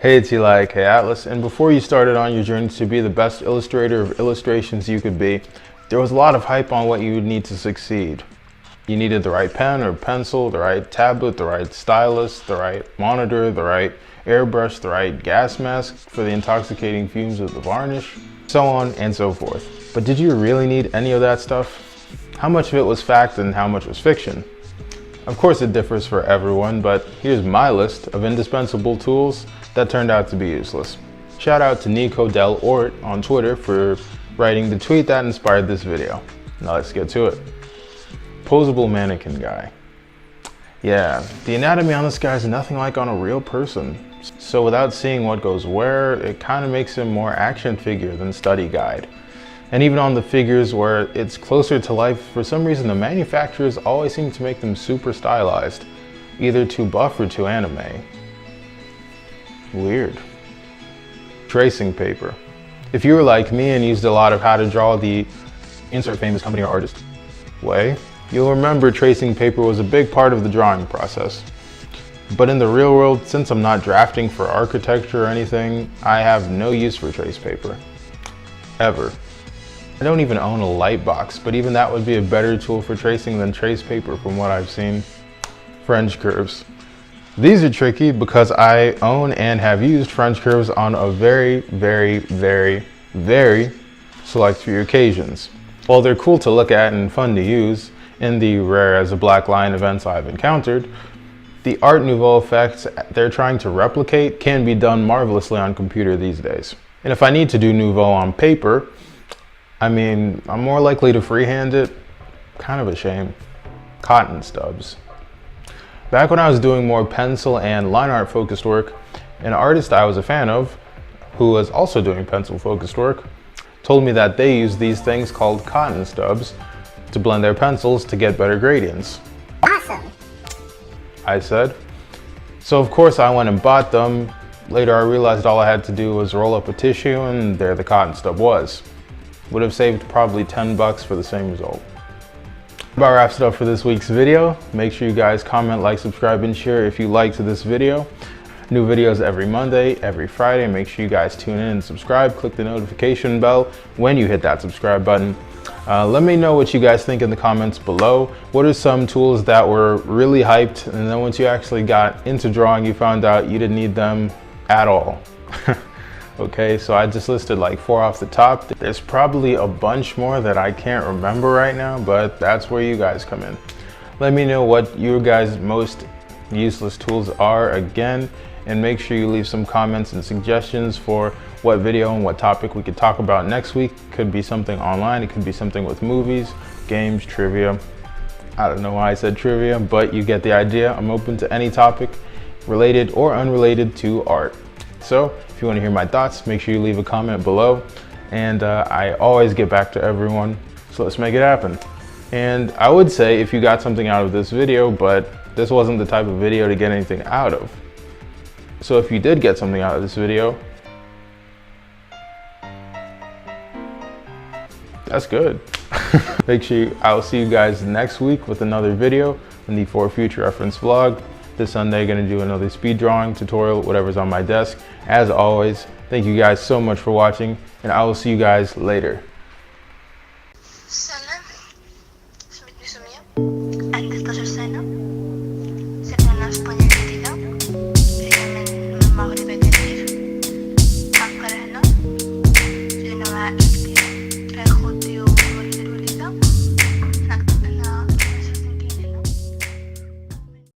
Hey, it's Eli, Hey Atlas, and before you started on your journey to be the best illustrator of illustrations you could be, there was a lot of hype on what you would need to succeed. You needed the right pen or pencil, the right tablet, the right stylus, the right monitor, the right airbrush, the right gas mask for the intoxicating fumes of the varnish, so on and so forth. But did you really need any of that stuff? How much of it was fact and how much was fiction? Of course it differs for everyone, but here's my list of indispensable tools that turned out to be useless. Shout out to Nico Del Ort on Twitter for writing the tweet that inspired this video. Now let's get to it. Posable mannequin guy. Yeah, the anatomy on this guy is nothing like on a real person. So without seeing what goes where, it kind of makes him more action figure than study guide. And even on the figures where it's closer to life, for some reason the manufacturers always seem to make them super stylized, either too buff or too anime. Weird. Tracing paper. If you were like me and used a lot of how to draw the insert famous company or artist way, you'll remember tracing paper was a big part of the drawing process. But in the real world, since I'm not drafting for architecture or anything, I have no use for trace paper. Ever. I don't even own a light box, but even that would be a better tool for tracing than trace paper from what I've seen. French curves. These are tricky because I own and have used French curves on a very select few occasions. While they're cool to look at and fun to use in the rare as a black line events I've encountered, the Art Nouveau effects they're trying to replicate can be done marvelously on computer these days. And if I need to do Nouveau on paper, I mean, I'm more likely to freehand it. Kind of a shame. Cotton stubs. Back when I was doing more pencil and line art focused work, an artist I was a fan of, who was also doing pencil focused work, told me that they use these things called cotton stubs to blend their pencils to get better gradients. Awesome, I said. So of course I went and bought them. Later I realized all I had to do was roll up a tissue and there the cotton stub was. Would have saved probably 10 bucks for the same result. About wraps it up for this week's video. Make sure you guys comment, like, subscribe, and share if you liked this video. New videos every Monday, every Friday. Make sure you guys tune in and subscribe. Click the notification bell when you hit that subscribe button. Let me know what you guys think in the comments below. What are some tools that were really hyped and then once you actually got into drawing you found out you didn't need them at all? Okay, so I just listed like 4 off the top. There's probably a bunch more that I can't remember right now, but that's where you guys come in. Let me know what your guys' most useless tools are again, and make sure you leave some comments and suggestions for what video and what topic we could talk about next week. Could be something online, it could be something with movies, games, trivia. I don't know why I said trivia, but you get the idea. I'm open to any topic related or unrelated to art. So if you want to hear my thoughts, make sure you leave a comment below. And I always get back to everyone, so let's make it happen. And I would say if you got something out of this video, but this wasn't the type of video to get anything out of. So if you did get something out of this video, that's good. Make sure I'll see you guys next week with another video in the For Future Reference vlog. This Sunday, gonna do another speed drawing tutorial, whatever's on my desk. As always, thank you guys so much for watching, and I will see you guys later. Sceny, smutny sumie, a ty to, że scena, scena w